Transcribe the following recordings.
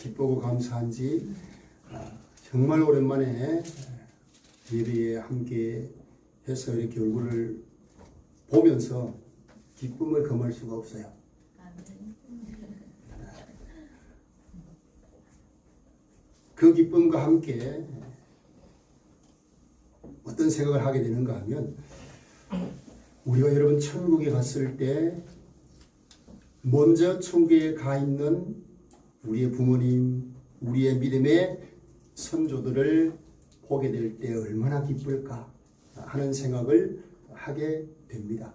기쁘고 감사한지 정말 오랜만에 예배에 함께 해서 이렇게 얼굴을 보면서 기쁨을 금할 수가 없어요. 그 기쁨과 함께 어떤 생각을 하게 되는가 하면, 우리가 여러분 천국에 갔을 때 먼저 천국에 가 있는 우리의 부모님, 우리의 믿음의 선조들을 보게 될 때 얼마나 기쁠까 하는 생각을 하게 됩니다.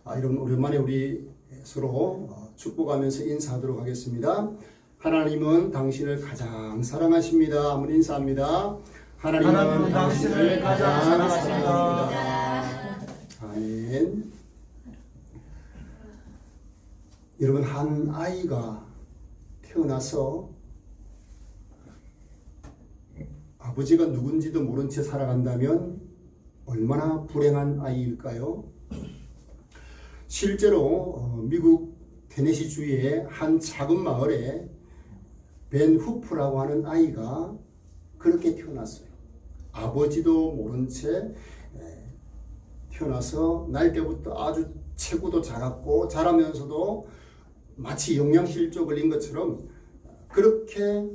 여러분 오랜만에 우리 서로 축복하면서 인사하도록 하겠습니다. 하나님은 당신을 가장 사랑하십니다. 한번 인사합니다. 하나님은 당신을 가장 사랑하십니다. 아멘. 여러분, 한 아이가 태어나서 아버지가 누군지도 모른 채 살아간다면 얼마나 불행한 아이일까요? 실제로 미국 테네시 주의 한 작은 마을에 벤 후프라고 하는 아이가 그렇게 태어났어요. 아버지도 모른 채 태어나서 날 때부터 아주 체구도 작았고 자라면서도 마치 영양실조 걸린 것처럼 그렇게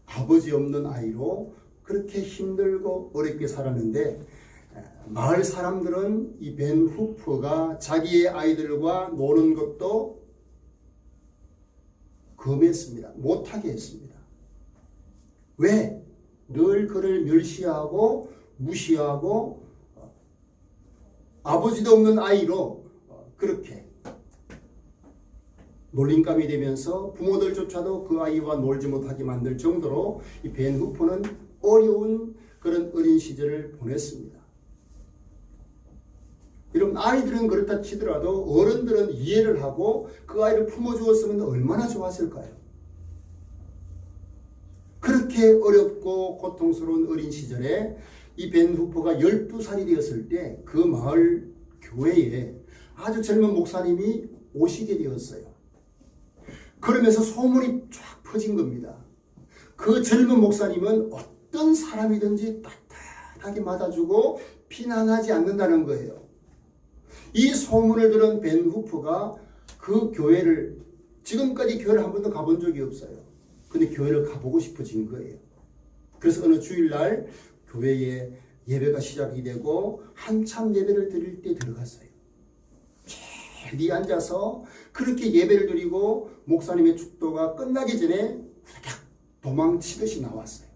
아버지 없는 아이로 그렇게 힘들고 어렵게 살았는데, 마을 사람들은 이 벤 후프가 자기의 아이들과 노는 것도 금했습니다. 못하게 했습니다. 왜? 늘 그를 멸시하고 무시하고 아버지도 없는 아이로 그렇게 놀림감이 되면서 부모들조차도 그 아이와 놀지 못하게 만들 정도로 이 벤 후프는 어려운 그런 어린 시절을 보냈습니다. 여러분, 아이들은 그렇다 치더라도 어른들은 이해를 하고 그 아이를 품어주었으면 얼마나 좋았을까요? 그렇게 어렵고 고통스러운 어린 시절에 이 벤 후프가 12살이 되었을 때 그 마을 교회에 아주 젊은 목사님이 오시게 되었어요. 그러면서 소문이 쫙 퍼진 겁니다. 그 젊은 목사님은 어떤 사람이든지 따뜻하게 맞아주고 비난하지 않는다는 거예요. 이 소문을 들은 벤 후프가 그 교회를, 지금까지 교회를 한 번도 가본 적이 없어요. 근데 교회를 가보고 싶어진 거예요. 그래서 어느 주일날 교회에 예배가 시작이 되고 한참 예배를 드릴 때 들어갔어요. 멀리 앉아서 그렇게 예배를 드리고 목사님의 축도가 끝나기 전에 후다닥 도망치듯이 나왔어요.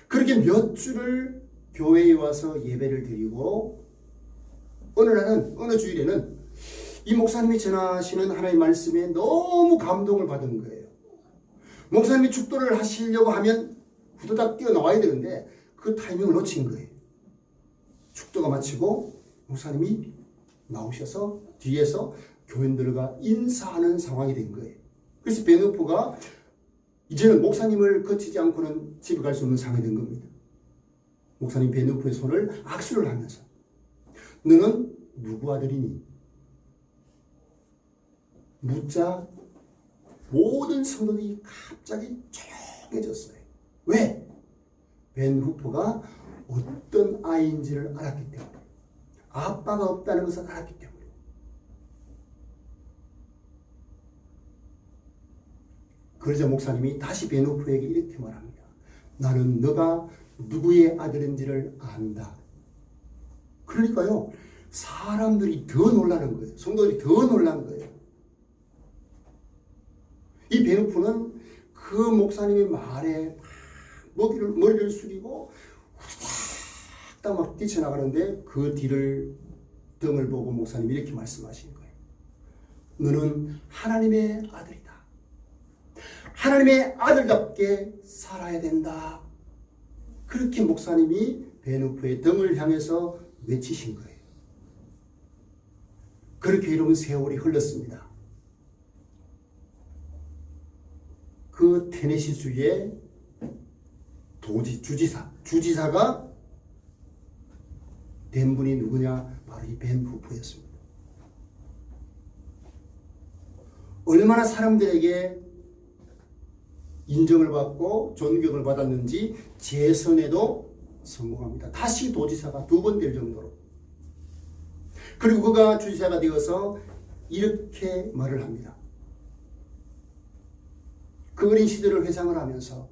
그렇게 몇 주를 교회에 와서 예배를 드리고, 어느 주일에는 이 목사님이 전하시는 하나님의 말씀에 너무 감동을 받은 거예요. 목사님이 축도를 하시려고 하면 후다닥 뛰어나와야 되는데 그 타이밍을 놓친 거예요. 축도가 마치고 목사님이 나오셔서 뒤에서 교인들과 인사하는 상황이 된 거예요. 그래서 벤 후프가 이제는 목사님을 거치지 않고는 집에 갈 수 없는 상황이 된 겁니다. 목사님 벤 후프의 손을 악수를 하면서, 너는 누구 아들이니? 묻자 모든 성도들이 갑자기 조용해졌어요. 왜? 벤 후프가 어떤 아이인지를 알았기 때문에, 아빠가 없다는 것을 알았기 때문에. 그러자 목사님이 다시 벤 후프에게 이렇게 말합니다. 나는 너가 누구의 아들인지를 안다. 그러니까요, 사람들이 더 놀라는 거예요. 성도들이 더 놀란 거예요. 이 벤 후프는 그 목사님의 말에 머리를 숙이고 후닥닥 막 뛰쳐나가는데, 그 뒤를 등을 보고 목사님이 이렇게 말씀하신 거예요. 너는 하나님의 아들이다. 하나님의 아들답게 살아야 된다. 그렇게 목사님이 벤 후프의 등을 향해서 외치신 거예요. 그렇게 여러분 세월이 흘렀습니다. 그 테네시주의 주지사가 된 분이 누구냐? 바로 이 벤 후프였습니다. 얼마나 사람들에게 인정을 받고 존경을 받았는지 재선에도 성공합니다. 다시 도지사가 2번 될 정도로. 그리고 그가 주지사가 되어서 이렇게 말을 합니다. 그 어린 시절을 회상을 하면서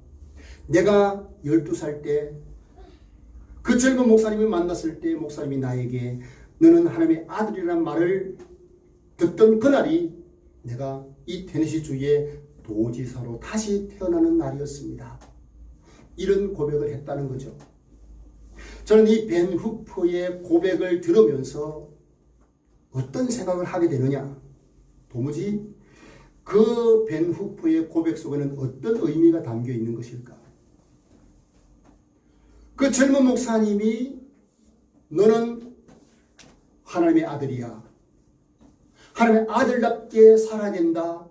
내가 12살 때 그 젊은 목사님을 만났을 때 목사님이 나에게 너는 하나님의 아들이라는 말을 듣던 그날이 내가 이 테네시 주의 도지사로 다시 태어나는 날이었습니다. 이런 고백을 했다는 거죠. 저는 이 벤 후퍼의 고백을 들으면서 어떤 생각을 하게 되느냐. 도무지 그 벤 후퍼의 고백 속에는 어떤 의미가 담겨 있는 것일까. 그 젊은 목사님이 너는 하나님의 아들이야. 하나님의 아들답게 살아야 된다.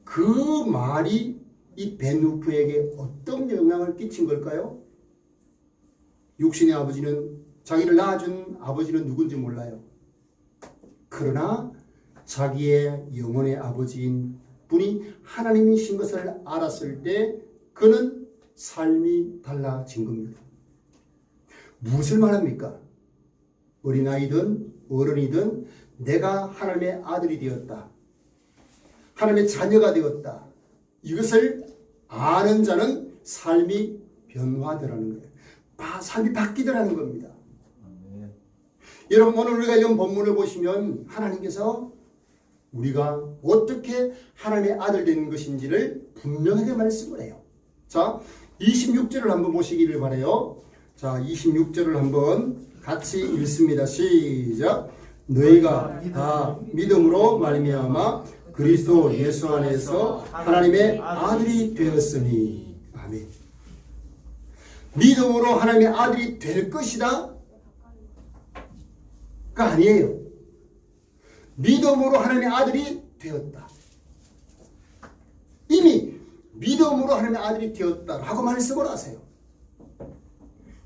그 말이 이 벤 후퍼에게 어떤 영향을 끼친 걸까요? 육신의 아버지는, 자기를 낳아준 아버지는 누군지 몰라요. 그러나 자기의 영혼의 아버지인 분이 하나님이신 것을 알았을 때 그는 삶이 달라진 겁니다. 무엇을 말합니까? 어린아이든 어른이든 내가 하나님의 아들이 되었다. 하나님의 자녀가 되었다. 이것을 아는 자는 삶이 변화되라는 거예요. 삶이 바뀌더라는 겁니다. 여러분, 오늘 우리가 이런 본문을 보시면 하나님께서 우리가 어떻게 하나님의 아들 되는 것인지를 분명하게 말씀을 해요. 자, 26절을 한번 보시기를 바라요. 자, 26절을 한번 같이 읽습니다. 시작. 너희가 다 믿음으로 말미암아 그리스도 예수 안에서 하나님의 아들이 되었으니. 아멘. 믿음으로 하나님의 아들이 될 것이다 가 아니에요. 믿음으로 하나님의 아들이 되었다. 이미 믿음으로 하나님의 아들이 되었다라고 말씀을 하세요.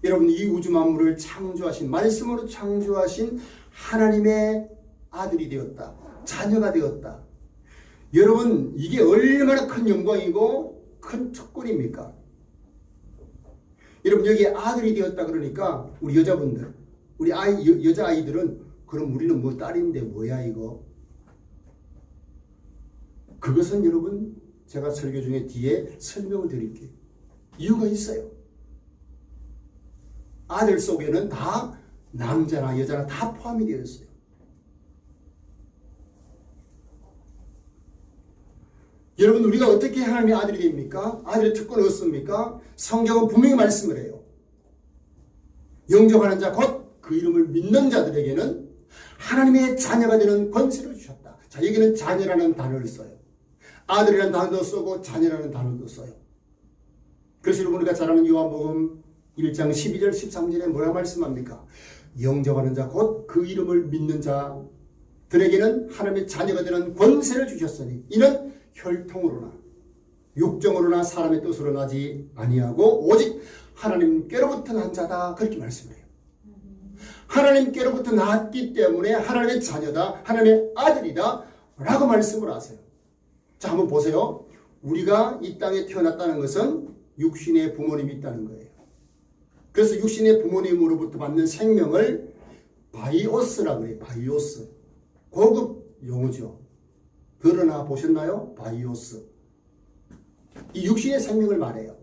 여러분, 이 우주 만물을 창조하신, 말씀으로 창조하신 하나님의 아들이 되었다. 자녀가 되었다. 여러분, 이게 얼마나 큰 영광이고 큰 특권입니까? 여러분, 여기 아들이 되었다 그러니까 우리 여자분들, 우리 여자아이들은 그럼 우리는 뭐 딸인데 뭐야 이거? 그것은 여러분 제가 설교 중에 뒤에 설명을 드릴게요. 이유가 있어요. 아들 속에는 다 남자나 여자나 다 포함이 되어 있어요. 여러분, 우리가 어떻게 하나님의 아들이 됩니까? 아들의 특권은 없습니까? 성경은 분명히 말씀을 해요. 영접하는 자 곧 그 이름을 믿는 자들에게는 하나님의 자녀가 되는 권세를 주셨다. 자, 여기는 자녀라는 단어를 써요. 아들이라는 단어도 쓰고 자녀라는 단어도 써요. 그래서 여러분, 우리가 잘 아는 요한복음 1장 12절 13절에 뭐라 말씀합니까? 영접하는 자 곧 그 이름을 믿는 자들에게는 하나님의 자녀가 되는 권세를 주셨으니 이는 혈통으로나 육정으로나 사람의 뜻으로 나지 아니하고 오직 하나님께로부터 난 자다. 그렇게 말씀해요. 하나님께로부터 났기 때문에 하나님의 자녀다, 하나님의 아들이다 라고 말씀을 하세요. 자, 한번 보세요. 우리가 이 땅에 태어났다는 것은 육신의 부모님이 있다는 거예요. 그래서 육신의 부모님으로부터 받는 생명을 바이오스라고 해요. 바이오스. 고급 용어죠. 들어나 보셨나요? 바이오스. 이 육신의 생명을 말해요.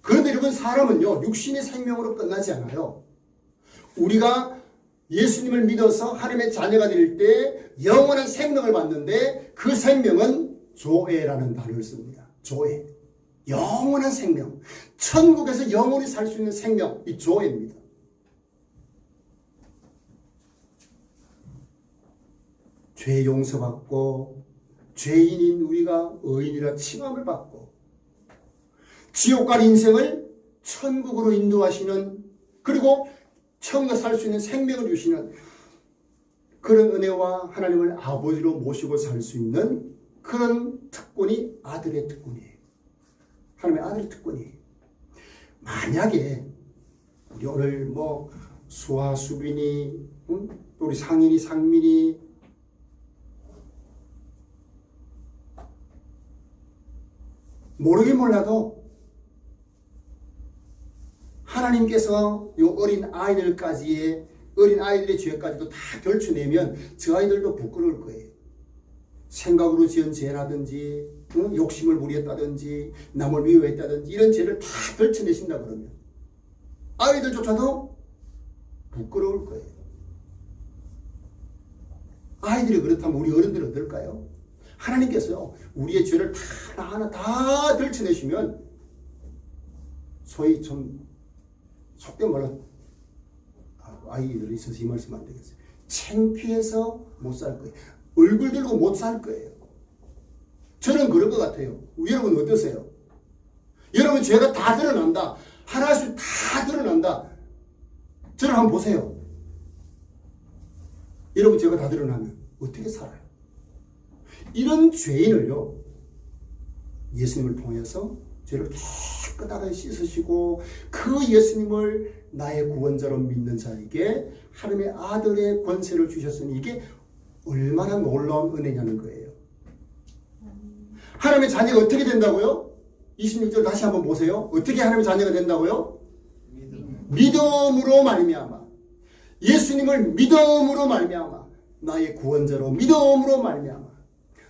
그런데 여러분, 사람은요 육신의 생명으로 끝나지 않아요. 우리가 예수님을 믿어서 하나님의 자녀가 될 때 영원한 생명을 받는데 그 생명은 조에라는 단어를 씁니다. 조에. 영원한 생명. 천국에서 영원히 살 수 있는 생명. 이 조에입니다. 죄 용서받고 죄인인 우리가 의인이라 칭함을 받고 지옥 갈 인생을 천국으로 인도하시는, 그리고 천국에 살 수 있는 생명을 주시는 그런 은혜와 하나님을 아버지로 모시고 살 수 있는 그런 특권이 아들의 특권이에요. 하나님의 아들의 특권이에요. 만약에 우리 오늘 뭐 수아, 수빈이, 또 우리 상인이, 상민이 모르긴 몰라도 하나님께서 이 어린 아이들의 죄까지도 다 결쳐내면 저 아이들도 부끄러울 거예요. 생각으로 지은 죄라든지 욕심을 부렸다든지 남을 미워했다든지 이런 죄를 다 결쳐내신다 그러면 아이들조차도 부끄러울 거예요. 아이들이 그렇다면 우리 어른들은 어떨까요? 하나님께서요 우리의 죄를 하나하나 다 결쳐내시면 소위 좀 속된 말로 아이들이 있어서 이 말씀 안 되겠어요. 창피해서 못 살 거예요. 얼굴 들고 못 살 거예요. 저는 그럴 것 같아요. 여러분 어떠세요? 여러분 죄가 다 드러난다. 하나씩 다 드러난다. 저를 한번 보세요. 여러분 죄가 다 드러나면 어떻게 살아요? 이런 죄인을요 예수님을 통해서 죄를 깨끗하게 씻으시고 그 예수님을 나의 구원자로 믿는 자에게 하나님의 아들의 권세를 주셨으니 이게 얼마나 놀라운 은혜냐는 거예요. 하나님의 자녀가 어떻게 된다고요? 26절 다시 한번 보세요. 어떻게 하나님의 자녀가 된다고요? 믿음으로 말미암아. 예수님을 믿음으로 말미암아. 나의 구원자로 믿음으로 말미암아.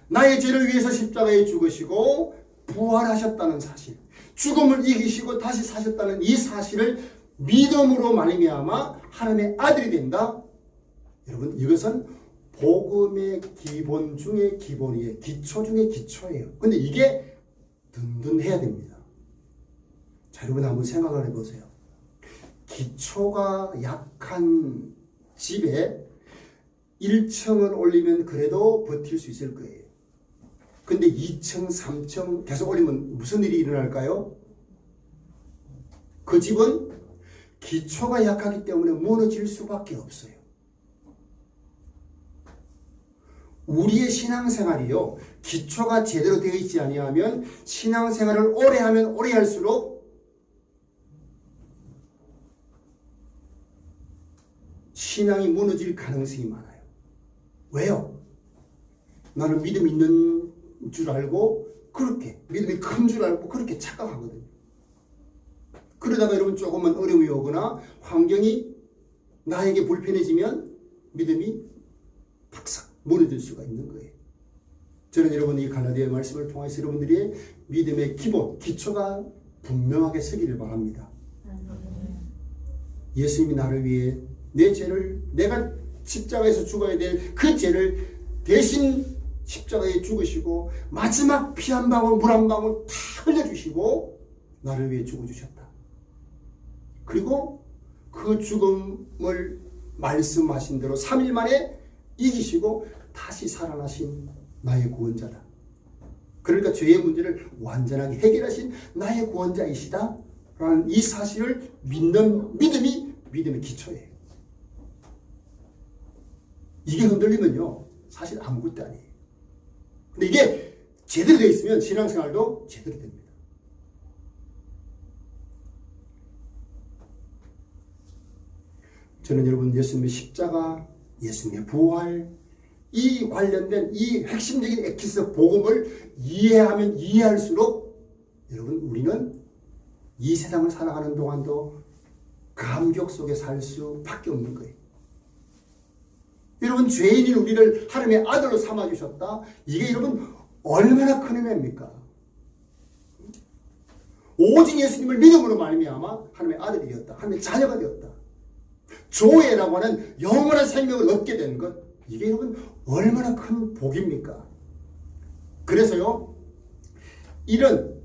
나의 죄를 위해서 십자가에 죽으시고 부활하셨다는 사실, 죽음을 이기시고 다시 사셨다는 이 사실을 믿음으로 말미암아 하나님의 아들이 된다. 여러분 이것은 복음의 기본 중에 기본이에요. 기초 중에 기초예요. 근데 이게 든든해야 됩니다. 자, 여러분 한번 생각을 해보세요. 기초가 약한 집에 1층을 올리면 그래도 버틸 수 있을 거예요. 근데 2층, 3층 계속 올리면 무슨 일이 일어날까요? 그 집은 기초가 약하기 때문에 무너질 수밖에 없어요. 우리의 신앙생활이요 기초가 제대로 되어 있지 아니하면 신앙생활을 오래 하면 오래 할수록 신앙이 무너질 가능성이 많아요. 왜요? 나는 믿음 있는 줄 알고 그렇게 믿음이 큰 줄 알고 그렇게 착각하거든요. 그러다가 여러분 조금만 어려움이 오거나 환경이 나에게 불편해지면 믿음이 박삭 무너질 수가 있는 거예요. 저는 여러분 이 갈라디아의 말씀을 통해서 여러분들이 믿음의 기본, 기초가 분명하게 서기를 바랍니다. 예수님이 나를 위해 내 죄를 내가 십자가에서 죽어야 될 그 죄를 대신 십자가에 죽으시고 마지막 피 한 방울 물 한 방울 다 흘려주시고 나를 위해 죽어주셨다. 그리고 그 죽음을 말씀하신 대로 3일 만에 이기시고 다시 살아나신 나의 구원자다. 그러니까 죄의 문제를 완전하게 해결하신 나의 구원자이시다 라는 이 사실을 믿는 믿음이 믿음의 기초예요. 이게 흔들리면요 사실 아무것도 아니에요. 근데 이게 제대로 되어 있으면 신앙생활도 제대로 됩니다. 저는 여러분 예수님의 십자가, 예수님의 부활, 이 관련된 이 핵심적인 엑기스 복음을 이해하면 이해할수록 여러분 우리는 이 세상을 살아가는 동안도 감격 속에 살 수밖에 없는 거예요. 여러분 죄인인 우리를 하나님의 아들로 삼아주셨다. 이게 여러분 얼마나 큰 은혜입니까? 오직 예수님을 믿음으로 말미암아 하나님의 아들이 되었다. 하나님의 자녀가 되었다. 조회라고 하는 영원한 생명을 얻게 된 것, 이게 여러분 얼마나 큰 복입니까? 그래서요 이런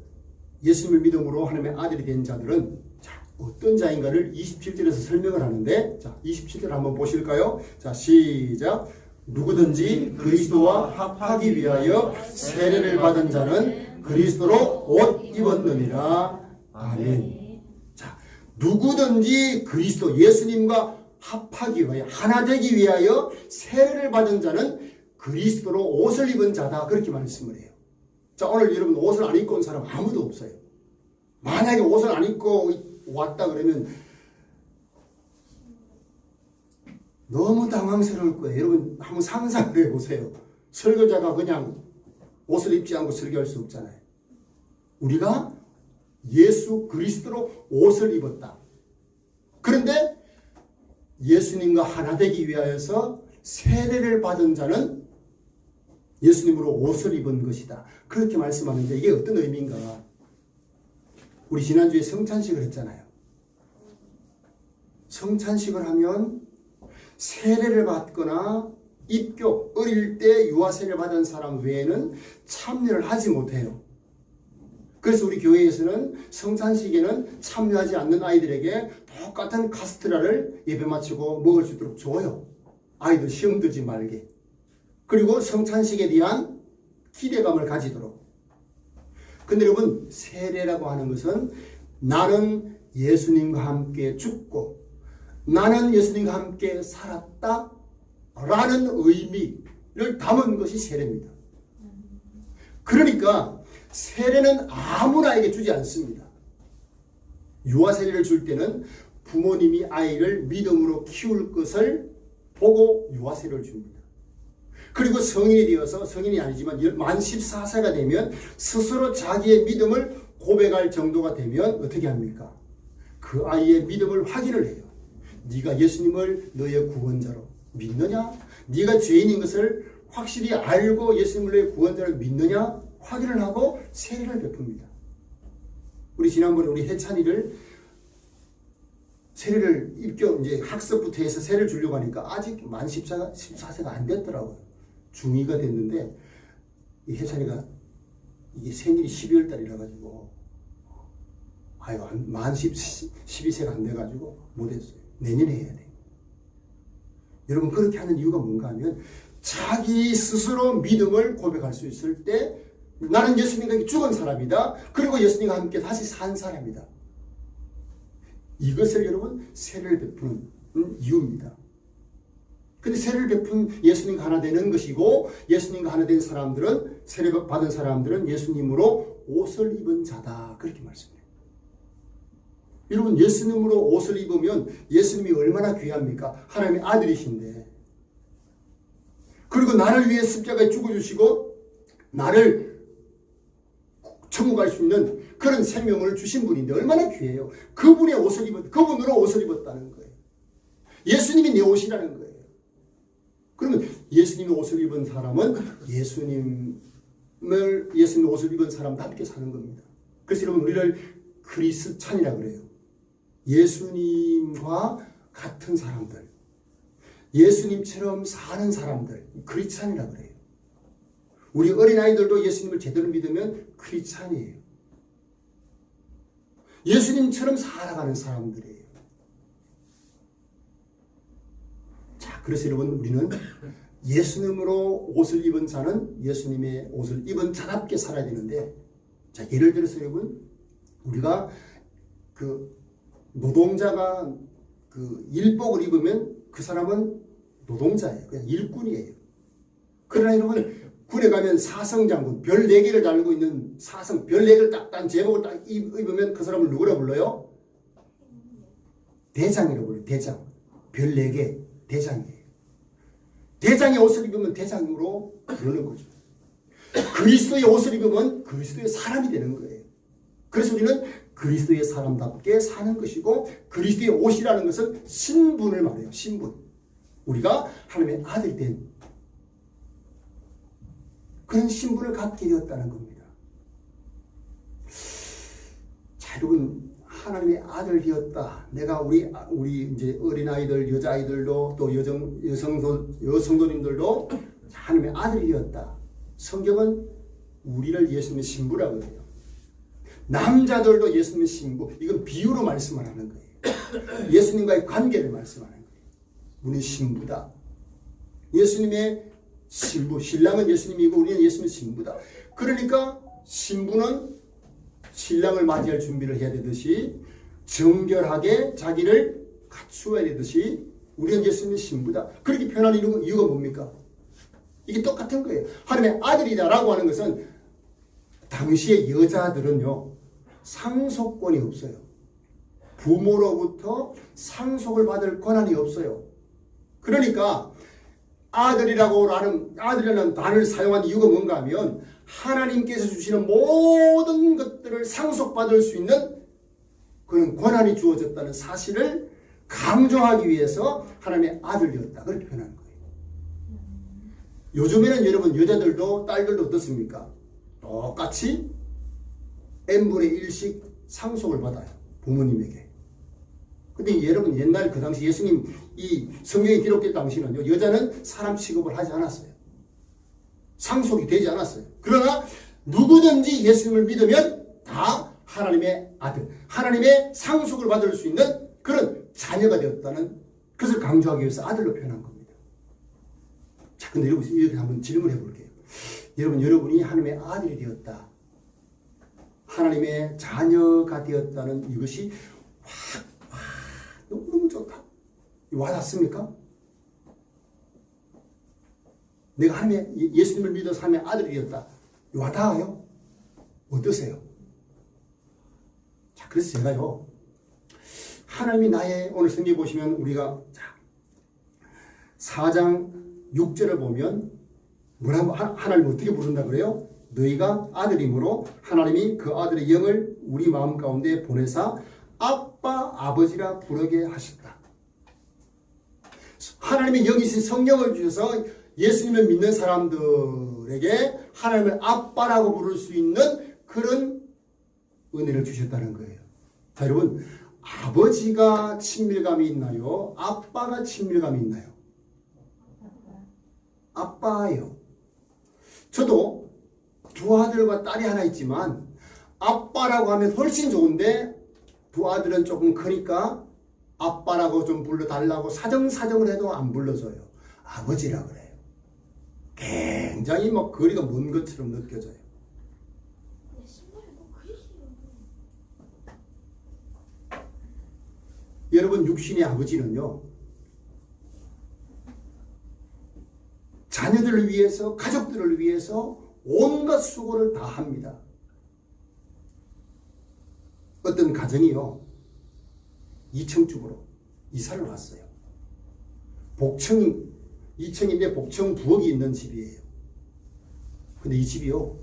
예수님을 믿음으로 하나님의 아들이 된 자들은 자, 어떤 자인가를 27절에서 설명을 하는데, 자 27절 한번 보실까요? 자 시작. 누구든지 그리스도와 합하기 위하여 세례를 받은 자는 그리스도로 옷 입었느니라. 아멘. 자, 누구든지 그리스도 예수님과 합하기 위하여 하나 되기 위하여 세례를 받은 자는 그리스도로 옷을 입은 자다. 그렇게 말씀을 해요. 자, 오늘 여러분 옷을 안 입고 온 사람 아무도 없어요. 만약에 옷을 안 입고 왔다 그러면 너무 당황스러울 거예요. 여러분 한번 상상을 해보세요. 설교자가 그냥 옷을 입지 않고 설교할 수 없잖아요. 우리가 예수 그리스도로 옷을 입었다. 그런데 예수님과 하나 되기 위하여서 세례를 받은 자는 예수님으로 옷을 입은 것이다. 그렇게 말씀하는데 이게 어떤 의미인가? 우리 지난주에 성찬식을 했잖아요. 성찬식을 하면 세례를 받거나 입교, 어릴 때 유아세례를 받은 사람 외에는 참여를 하지 못해요. 그래서 우리 교회에서는 성찬식에는 참여하지 않는 아이들에게 똑같은 카스테라를 예배 마치고 먹을 수 있도록 줘요. 아이들 시험 들지 말게. 그리고 성찬식에 대한 기대감을 가지도록. 근데 여러분, 세례라고 하는 것은 나는 예수님과 함께 죽고 나는 예수님과 함께 살았다 라는 의미를 담은 것이 세례입니다. 그러니까 세례는 아무나에게 주지 않습니다. 유아세례를 줄 때는 부모님이 아이를 믿음으로 키울 것을 보고 유아세례를 줍니다. 그리고 성인이 되어서, 성인이 아니지만 만 14세가 되면 스스로 자기의 믿음을 고백할 정도가 되면 어떻게 합니까? 그 아이의 믿음을 확인을 해요. 네가 예수님을 너의 구원자로 믿느냐? 네가 죄인인 것을 확실히 알고 예수님을 너의 구원자로 믿느냐? 확인을 하고 세례를 베풉니다. 우리 지난번에 우리 해찬이를 세례를 입교 이제 학습부터 해서 세례를 주려고 하니까 아직 만 14세가 안 됐더라고요. 중2가 됐는데 이 해찬이가 이게 생일이 12월 달이라 가지고 만 12세가 안 돼 가지고 못 했어요. 내년에 해야 돼. 여러분, 그렇게 하는 이유가 뭔가 하면 자기 스스로 믿음을 고백할 수 있을 때 나는 예수님과 죽은 사람이다. 그리고 예수님과 함께 다시 산 사람이다. 이것을 여러분 세례를 베푸는 이유입니다. 근데 세례를 베푼 예수님과 하나 되는 것이고 예수님과 하나 된 사람들은 세례 받은 사람들은 예수님으로 옷을 입은 자다. 그렇게 말씀해요. 여러분, 예수님으로 옷을 입으면 예수님이 얼마나 귀합니까? 하나님의 아들이신데. 그리고 나를 위해 십자가에 죽어주시고 나를 천국 갈 수 있는 그런 생명을 주신 분인데 얼마나 귀해요. 그분의 옷을 그분으로 옷을 입었다는 거예요. 예수님이 내 옷이라는 거예요. 그러면 예수님의 옷을 입은 사람은 예수님의 옷을 입은 사람답게 사는 겁니다. 그래서 여러분, 우리를 크리스찬이라고 그래요. 예수님과 같은 사람들, 예수님처럼 사는 사람들, 크리스찬이라고 그래요. 우리 어린아이들도 예수님을 제대로 믿으면 크리스찬이에요. 예수님처럼 살아가는 사람들이에요. 자, 그래서 여러분, 우리는 예수님으로 옷을 입은 자는 예수님의 옷을 입은 자답게 살아야 되는데, 자, 예를 들어서 여러분, 우리가 노동자가 일복을 입으면 그 사람은 노동자예요. 그냥 일꾼이에요. 그러나 여러분, 군에 가면 사성장군, 별 4개를 달고 있는 사성, 별 4개를 딱 단 제복을 딱 입으면 그 사람을 누구라 불러요? 대장이라고 불러요. 대장. 별 4개, 대장이에요. 대장의 옷을 입으면 대장으로 부르는 거죠. 그리스도의 옷을 입으면 그리스도의 사람이 되는 거예요. 그래서 우리는 그리스도의 사람답게 사는 것이고, 그리스도의 옷이라는 것은 신분을 말해요. 신분. 우리가 하나님의 아들이 된 그런 신분을 갖게 되었다는 겁니다. 자, 여러분, 하나님의 아들 되었다. 내가 우리 이제 어린아이들, 여자아이들도 또 여성도님들도 하나님의 아들이 되었다. 성경은 우리를 예수님의 신부라고 해요. 남자들도 예수님의 신부. 이건 비유로 말씀을 하는 거예요. 예수님과의 관계를 말씀하는 거예요. 우리는 신부다. 예수님의 신부, 신랑은 예수님이고 우리는 예수님의 신부다. 그러니까 신부는 신랑을 맞이할 준비를 해야 되듯이 정결하게 자기를 갖추어야 되듯이 우리는 예수님의 신부다. 그렇게 표현하는 이유가 뭡니까? 이게 똑같은 거예요. 하나님의 아들이다라고 하는 것은 당시의 여자들은요, 상속권이 없어요. 부모로부터 상속을 받을 권한이 없어요. 그러니까 아들이라는 단어를 사용한 이유가 뭔가 하면 하나님께서 주시는 모든 것들을 상속받을 수 있는 그런 권한이 주어졌다는 사실을 강조하기 위해서 하나님의 아들이었다. 그렇게 표현하는 거예요. 요즘에는 여러분 여자들도 딸들도 어떻습니까? 똑같이 n분의 1씩 상속을 받아요. 부모님에게. 근데 여러분 옛날 그 당시 예수님 이 성경에 기록된 당시는요. 여자는 사람 취급을 하지 않았어요. 상속이 되지 않았어요. 그러나 누구든지 예수님을 믿으면 다 하나님의 아들, 하나님의 상속을 받을 수 있는 그런 자녀가 되었다는 것을 강조하기 위해서 아들로 표현한 겁니다. 자, 근데 여러분 이렇게 한번 질문해 볼게요. 여러분이 하나님의 아들이 되었다. 하나님의 자녀가 되었다는 이것이 너무너무 좋다. 와닿습니까? 내가 하나님의 예수님을 믿어서 하나님의 아들이 되었다. 와닿아요? 어떠세요? 자, 그래서 제가요. 하나님이 나의 오늘 성경 보시면 우리가 4장 6절을 보면 뭐라고 하나님 어떻게 부른다 그래요? 너희가 아들이므로 하나님이 그 아들의 영을 우리 마음 가운데 보내사 아빠 아버지라 부르게 하셨다. 하나님의 영이신 성령을 주셔서 예수님을 믿는 사람들에게 하나님을 아빠라고 부를 수 있는 그런 은혜를 주셨다는 거예요. 자, 여러분 아버지가 친밀감이 있나요? 아빠가 친밀감이 있나요? 아빠예요. 저도 두 아들과 딸이 하나 있지만 아빠라고 하면 훨씬 좋은데 두 아들은 조금 크니까 아빠라고 좀 불러달라고 사정사정을 해도 안 불러줘요. 아버지라 그래요. 굉장히 막 거리가 먼 것처럼 느껴져요. 여러분 육신의 아버지는요. 자녀들을 위해서 가족들을 위해서 온갖 수고를 다 합니다. 어떤 가정이요. 2층 집으로 이사를 왔어요. 복층 2층인데 복층 부엌이 있는 집이에요. 근데 이 집이요.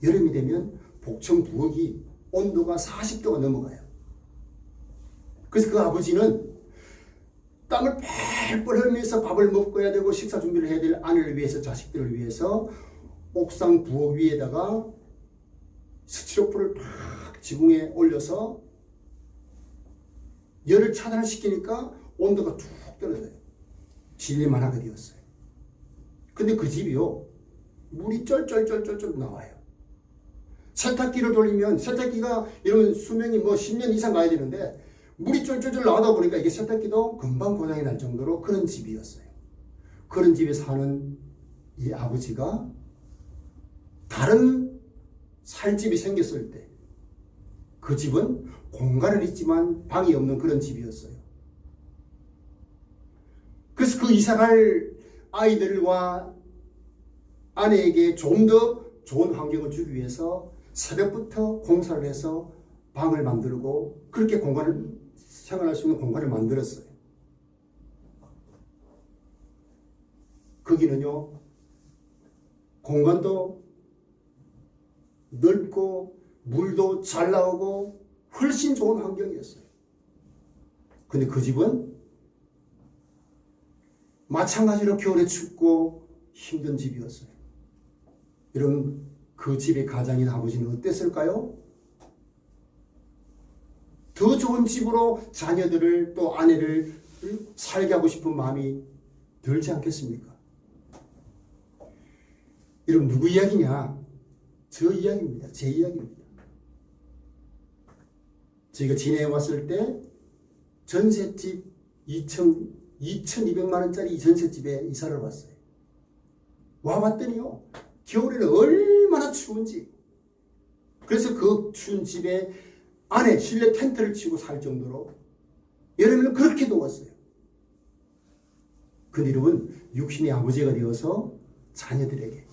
여름이 되면 복층 부엌이 온도가 40도가 넘어가요. 그래서 그 아버지는 땀을 펄펄 흘리면서 밥을 먹어야 되고 식사 준비를 해야 될 아내를 위해서 자식들을 위해서 옥상 부엌 위에다가 스티로폼을 팍 지붕에 올려서 열을 차단을 시키니까 온도가 툭 떨어져요. 질릴만 하게 되었어요. 근데 그 집이요. 물이 쩔쩔쩔쩔 나와요. 세탁기를 돌리면 세탁기가 이러면 수명이 뭐 10년 이상 가야 되는데 물이 쫄쫄쫄 나오다 보니까 이게 세탁기도 금방 고장이 날 정도로 그런 집이었어요. 그런 집에 사는 이 아버지가 다른 살집이 생겼을 때 그 집은 공간은 있지만 방이 없는 그런 집이었어요. 그래서 그 이사갈 아이들과 아내에게 좀 더 좋은 환경을 주기 위해서 새벽부터 공사를 해서 방을 만들고 그렇게 공간을 생활할 수 있는 공간을 만들었어요. 거기는요. 공간도 넓고 물도 잘 나오고 훨씬 좋은 환경이었어요. 근데 그 집은 마찬가지로 겨울에 춥고 힘든 집이었어요. 여러분 그 집의 가장인 아버지는 어땠을까요? 더 좋은 집으로 자녀들을 또 아내를 살게 하고 싶은 마음이 들지 않겠습니까? 여러분 누구 이야기냐? 저 이야기입니다. 제 이야기입니다. 저희가 진해에 왔을 때 전셋집 2,200만 원짜리 전셋집에 이사를 왔어요. 와봤더니요. 겨울에는 얼마나 추운지. 그래서 그 추운 집에 안에 실내 텐트를 치고 살 정도로 여름에는 그렇게 더웠어요. 근데 여러분 육신의 아버지가 되어서 자녀들에게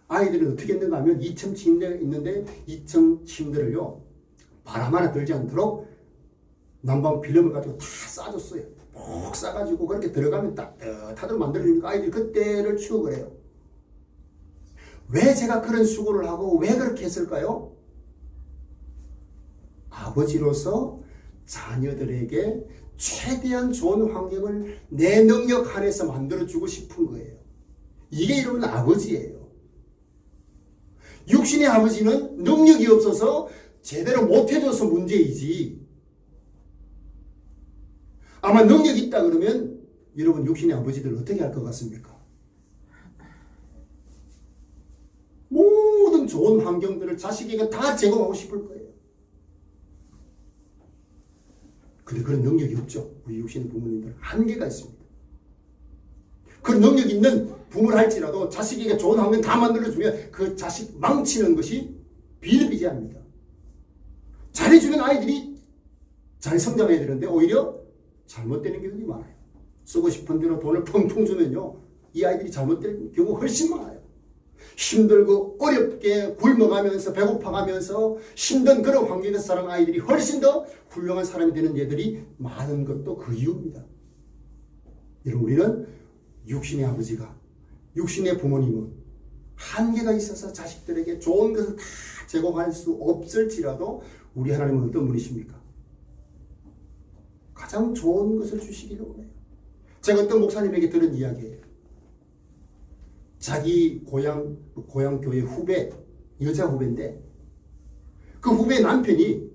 아이들은 어떻게 했는가 하면 2층 침대가 있는데 2층 침대를요. 바람 하나 들지 않도록 난방 필름을 가지고 다 싸줬어요. 푹 싸가지고 그렇게 들어가면 따뜻하도록 만들어주니까 아이들이 그때를 추억을 해요. 왜 제가 그런 수고를 하고 왜 그렇게 했을까요? 아버지로서 자녀들에게 최대한 좋은 환경을 내 능력 안에서 만들어주고 싶은 거예요. 이게 여러분 아버지예요. 육신의 아버지는 능력이 없어서 제대로 못해줘서 문제이지. 아마 능력이 있다 그러면 여러분 육신의 아버지들 어떻게 할 것 같습니까? 모든 좋은 환경들을 자식에게 다 제공하고 싶을 거예요. 근데 그런 능력이 없죠. 우리 육신의 부모님들은 한계가 있습니다. 그런 능력 있는 부모를 할지라도 자식에게 좋은 환경 다 만들어주면 그 자식 망치는 것이 비일비재합니다. 잘해주면 아이들이 잘 성장해야 되는데 오히려 잘못되는 경우가 많아요. 쓰고 싶은 대로 돈을 펑펑 주면요, 이 아이들이 잘못될 경우가 훨씬 많아요. 힘들고 어렵게 굶어가면서 배고파가면서 힘든 그런 환경에서 자란 아이들이 훨씬 더 훌륭한 사람이 되는 예들이 많은 것도 그 이유입니다. 여러분, 우리는 육신의 아버지가, 육신의 부모님은 한계가 있어서 자식들에게 좋은 것을 다 제공할 수 없을지라도 우리 하나님은 어떤 분이십니까? 가장 좋은 것을 주시기를 원해요. 제가 어떤 목사님에게 들은 이야기예요. 자기 고향 교회 후배, 여자 후배인데 그 후배 남편이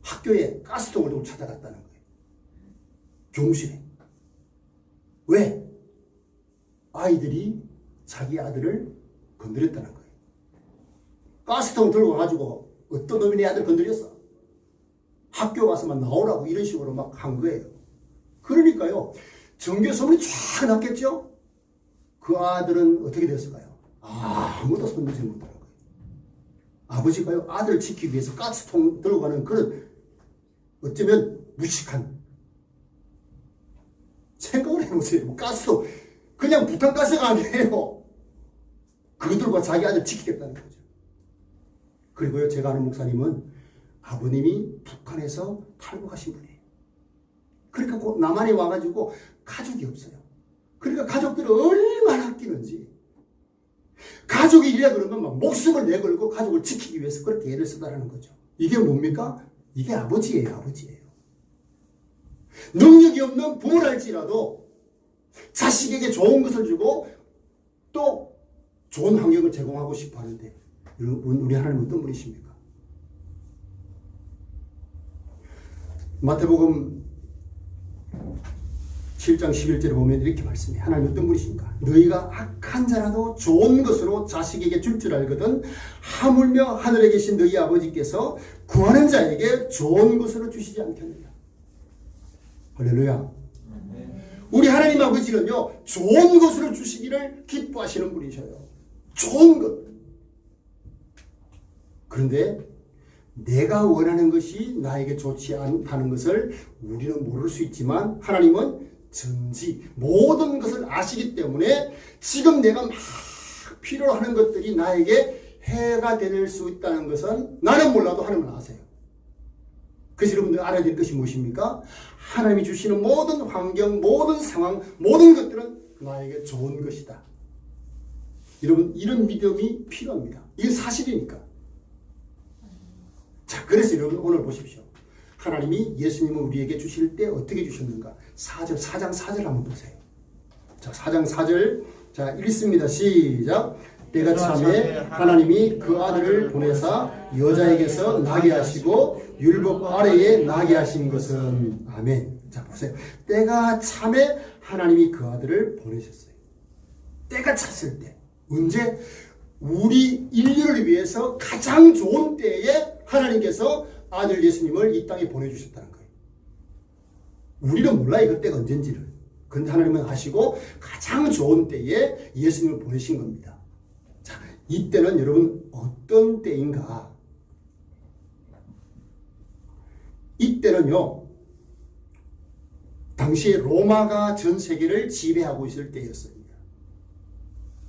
학교에 가스통을 두고 찾아갔다는 거예요. 교무실에. 왜? 아이들이 자기 아들을 건드렸다는 거예요. 가스통 들고 가지고 어떤 놈이 내 아들 건드렸어. 학교 가서만 나오라고 이런 식으로 막 한 거예요. 그러니까요, 전교소문이 쫙 났겠죠? 그 아들은 어떻게 됐을까요? 아무도 손대지 못하는 거예요. 아버지가요, 아들을 지키기 위해서 가스통 들고 가는 그런 어쩌면 무식한 생각을 해보세요. 가스통, 그냥 부탄가스가 아니에요. 그거 들고 자기 아들 지키겠다는 거죠. 그리고요, 제가 아는 목사님은 아버님이 북한에서 탈북하신 분이에요. 그러니까 곧 남한에 와가지고 가족이 없어요. 그러니까 가족들을 얼마나 아끼는지. 가족이 이래 그러면 막 목숨을 내걸고 가족을 지키기 위해서 그렇게 애를 쓰다라는 거죠. 이게 뭡니까? 이게 아버지예요, 아버지예요. 능력이 없는 부모랄지라도 자식에게 좋은 것을 주고 또 좋은 환경을 제공하고 싶어 하는데, 여러분, 우리 하나님은 어떤 분이십니까? 마태복음 7장 11절에 보면 이렇게 말씀해요. 하나님 어떤 분이십니까? 너희가 악한 자라도 좋은 것으로 자식에게 줄 줄 알거든 하물며 하늘에 계신 너희 아버지께서 구하는 자에게 좋은 것으로 주시지 않겠느냐. 할렐루야. 우리 하나님 아버지는요, 좋은 것으로 주시기를 기뻐하시는 분이셔요. 좋은 것. 그런데 내가 원하는 것이 나에게 좋지 않다는 것을 우리는 모를 수 있지만 하나님은 전지 모든 것을 아시기 때문에 지금 내가 막 필요로 하는 것들이 나에게 해가 될 수 있다는 것은 나는 몰라도 하나님은 아세요. 그래서 여러분들 알아야 될 것이 무엇입니까? 하나님이 주시는 모든 환경, 모든 상황, 모든 것들은 나에게 좋은 것이다. 여러분, 이런 믿음이 필요합니다. 이게 사실이니까. 자, 그래서 여러분 오늘 보십시오. 하나님이 예수님을 우리에게 주실 때 어떻게 주셨는가? 4장 4절 한번 보세요. 자, 4장 4절. 자, 읽습니다. 시작. 때가 참에 하나님이 그 아들을 보내사 여자에게서 나게 하시고 율법 아래에 나게 하신 것은, 아멘. 자, 보세요. 때가 참에 하나님이 그 아들을 보내셨어요. 때가 찼을 때. 언제? 우리 인류를 위해서 가장 좋은 때에 하나님께서 아들 예수님을 이 땅에 보내주셨다는 거예요. 우리는 몰라요, 그 때가 언젠지를. 그런데 하나님은 아시고 가장 좋은 때에 예수님을 보내신 겁니다. 자, 이때는 여러분 어떤 때인가? 이때는요, 당시에 로마가 전 세계를 지배하고 있을 때였습니다.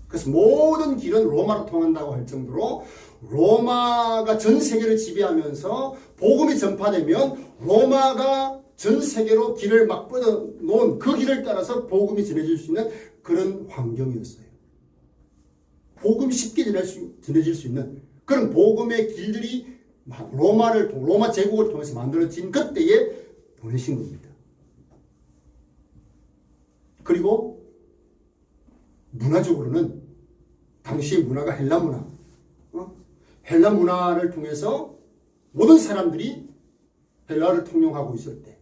그래서 모든 길은 로마로 통한다고 할 정도로 로마가 전 세계를 지배하면서 복음이 전파되면 로마가 전 세계로 길을 막 뻗어놓은 그 길을 따라서 복음이 전해질 수 있는 그런 환경이었어요. 복음이 쉽게 전해질 수 있는 그런 복음의 길들이 로마 제국을 통해서 만들어진 그때에 보내신 겁니다. 그리고 문화적으로는 당시의 문화가 헬라 문화, 헬라 문화를 통해서 모든 사람들이 헬라를 통용하고 있을 때,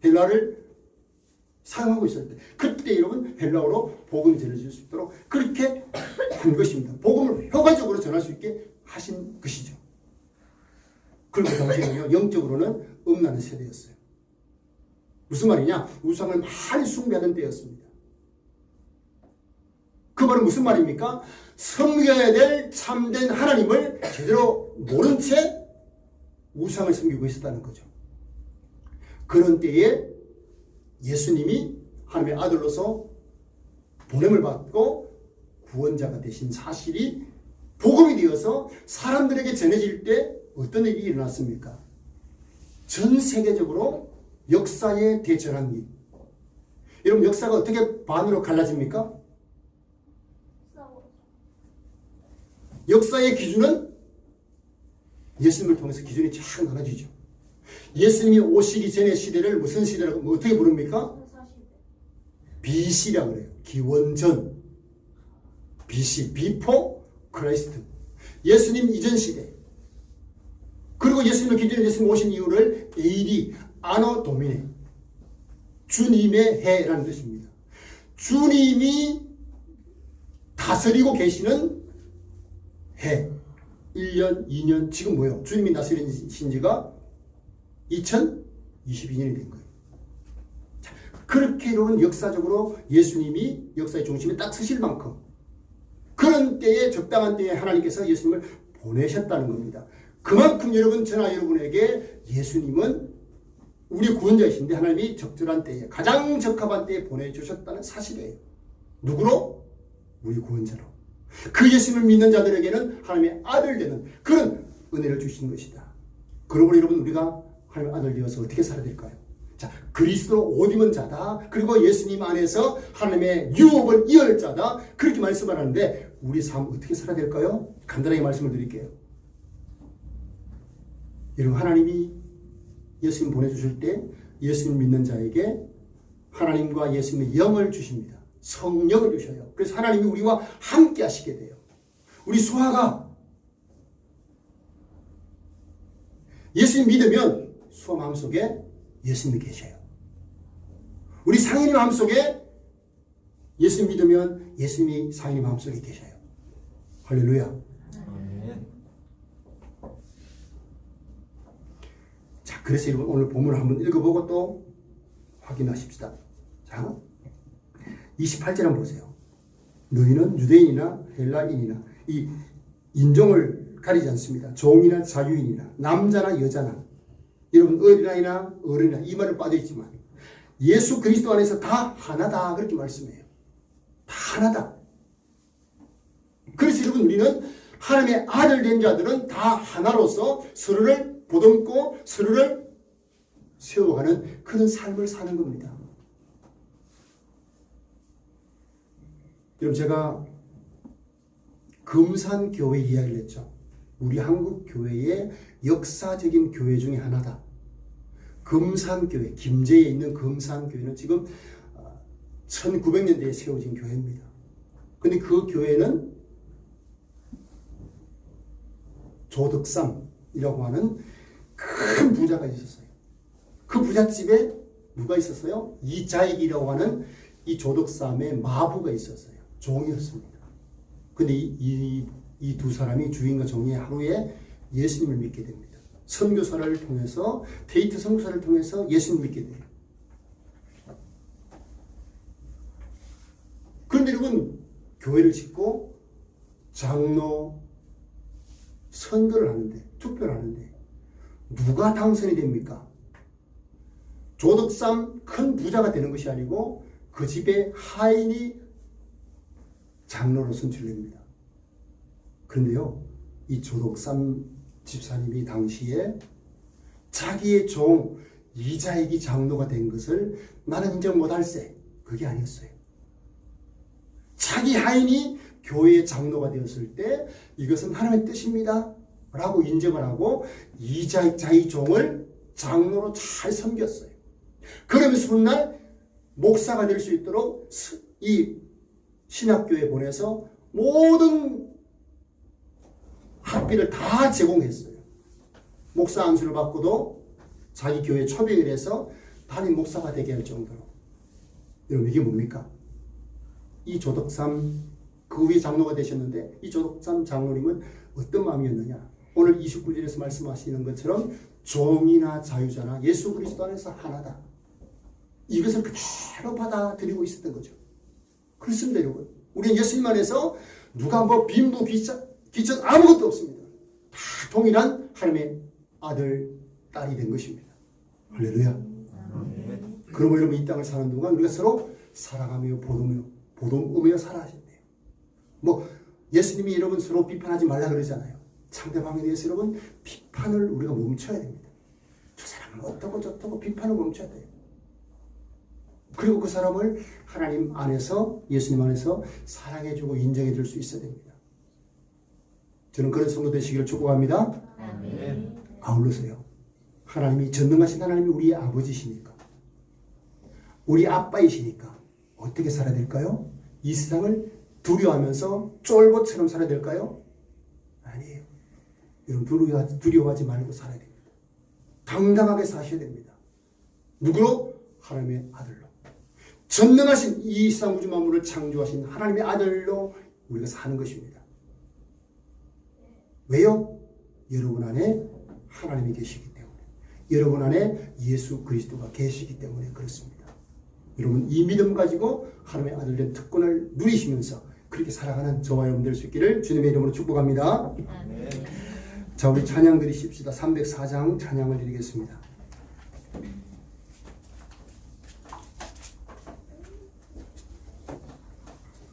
헬라를 사용하고 있을 때, 그때 여러분 헬라어로 복음이 전해질 수 있도록 그렇게 한 것입니다. 복음을 효과적으로 전할 수 있게 하신 것이죠. 그리고 그 당시에는요, 영적으로는 음란한 세대였어요. 무슨 말이냐? 우상을 많이 숭배하던 때였습니다. 그 말은 무슨 말입니까? 섬겨야 될 참된 하나님을 제대로 모른 채 우상을 섬기고 있었다는 거죠. 그런 때에 예수님이 하나님의 아들로서 보냄을 받고 구원자가 되신 사실이 복음이 되어서 사람들에게 전해질 때 어떤 일이 일어났습니까? 전 세계적으로 역사의 대전환기. 여러분, 역사가 어떻게 반으로 갈라집니까? 역사의 기준은 예수님을 통해서 기준이 쫙 나눠지죠. 예수님이 오시기 전의 시대를 무슨 시대라고 어떻게 부릅니까? BC라고 그래요. 기원전. BC, Before Christ. 예수님 이전 시대. 그리고 예수님을 기준으로 예수님 오신 이유를 AD, 아노 도미네. 주님의 해라는 뜻입니다. 주님이 다스리고 계시는 해. 1년, 2년, 지금 뭐예요? 주님이 다스리신 지가 2022년이 된 거예요. 자, 그렇게 여러분 역사적으로 예수님이 역사의 중심에 딱 서실 만큼 그런 때에 적당한 때에 하나님께서 예수님을 보내셨다는 겁니다. 그만큼 여러분 저나 여러분에게 예수님은 우리 구원자이신데 하나님이 적절한 때에 가장 적합한 때에 보내주셨다는 사실이에요. 누구로? 우리 구원자로. 그 예수님을 믿는 자들에게는 하나님의 아들 되는 그런 은혜를 주신 것이다. 그러므로 여러분 우리가 하나님의 아들 되어서 어떻게 살아야 될까요? 자, 그리스도로 옷 입은 자다. 그리고 예수님 안에서 하나님의 유업을 이을 자다. 그렇게 말씀을 하는데 우리 삶 어떻게 살아야 될까요? 간단하게 말씀을 드릴게요. 여러분 하나님이 예수님 보내주실 때 예수님 믿는 자에게 하나님과 예수님의 영을 주십니다. 성령을 주셔요. 그래서 하나님이 우리와 함께 하시게 돼요. 우리 수아가 예수님 믿으면 수아 마음속에 예수님이 계셔요. 우리 상인이 마음속에 예수님 믿으면 예수님이 상인이 마음속에 계셔요. 할렐루야. 자, 그래서 여러분 오늘 본문을 한번 읽어보고 또 확인하십시다. 자, 28절 한번 보세요. 너희는 유대인이나 헬라인이나 이 인종을 가리지 않습니다. 종이나 자유인이나 남자나 여자나 여러분 어린아이나 어른이나 이 말은 빠져있지만 예수 그리스도 안에서 다 하나다 그렇게 말씀해요. 다 하나다. 그래서 여러분 우리는 하나님의 아들 된 자들은 다 하나로서 서로를 보듬고 서로를 세워가는 그런 삶을 사는 겁니다. 여러분 제가 금산교회 이야기를 했죠. 우리 한국 교회의 역사적인 교회 중에 하나다. 금산교회, 김제에 있는 금산교회는 지금 1900년대에 세워진 교회입니다. 근데 그 교회는 조덕삼이라고 하는 큰 부자가 있었어요. 그 부잣집에 누가 있었어요? 이자익이라고 하는 이 조덕삼의 마부가 있었어요. 종이었습니다. 근데 이 두 사람이 주인과 종이 하루에 예수님을 믿게 됩니다. 선교사를 통해서 데이트 선교사를 통해서 예수님을 믿게 돼요. 그런데 여러분 교회를 짓고 장로 선거를 하는데 투표를 하는데 누가 당선이 됩니까? 조덕삼 큰 부자가 되는 것이 아니고 그 집의 하인이 장로로 선출됩니다. 그런데요, 이 조덕삼 집사님이 당시에 자기의 종 이자익이 장로가 된 것을 나는 인정 못할세. 그게 아니었어요. 자기 하인이 교회의 장로가 되었을 때 이것은 하나님의 뜻입니다 라고 인정을 하고 자기 종을 장로로 잘 섬겼어요. 그러면서 훗날 목사가 될 수 있도록 이 신학교에 보내서 모든 학비를 다 제공했어요. 목사 안수를 받고도 자기 교회에 초빙을 해서 담임 목사가 되게 할 정도로. 여러분 이게 뭡니까? 이 조덕삼 그 위에 장로가 되셨는데 이 조덕삼 장로님은 어떤 마음이었느냐? 오늘 29절에서 말씀하시는 것처럼 종이나 자유자나 예수 그리스도 안에서 하나다. 이것을 그대로 받아들이고 있었던 거죠. 그렇습니다, 여러분. 우리는 예수님 안에서 누가 뭐 빈부 귀천 아무것도 없습니다. 다 동일한 하나님의 아들, 딸이 된 것입니다. 할렐루야. 그러면 여러분 이 땅을 사는 동안 우리가 서로 사랑하며 보듬으며 살아야 된대요. 뭐 예수님이 여러분 서로 비판하지 말라 그러잖아요. 상대방에 대해서 여러분 비판을 우리가 멈춰야 됩니다. 저 사람은 어떻고 저떻고 비판을 멈춰야 돼요. 그리고 그 사람을 하나님 안에서 예수님 안에서 사랑해주고 인정해줄 수 있어야 됩니다. 저는 그런 성도 되시기를 축복합니다. 아멘. 아울러서요. 하나님이 전능하신 하나님이 우리의 아버지시니까 우리 아빠이시니까 어떻게 살아야 될까요? 이 세상을 두려워하면서 쫄보처럼 살아야 될까요? 아니에요. 여러분 두려워하지 말고 살아야 됩니다. 당당하게 사셔야 됩니다. 누구로? 하나님의 아들로. 전능하신 이 세상 우주 만물을 창조하신 하나님의 아들로 우리가 사는 것입니다. 왜요? 여러분 안에 하나님이 계시기 때문에, 여러분 안에 예수 그리스도가 계시기 때문에 그렇습니다. 여러분 이 믿음 가지고 하나님의 아들된 특권을 누리시면서 그렇게 살아가는 저와 여러분 될 수 있기를 주님의 이름으로 축복합니다. 아멘. 자, 우리 찬양 드리십시다. 304장 찬양을 드리겠습니다.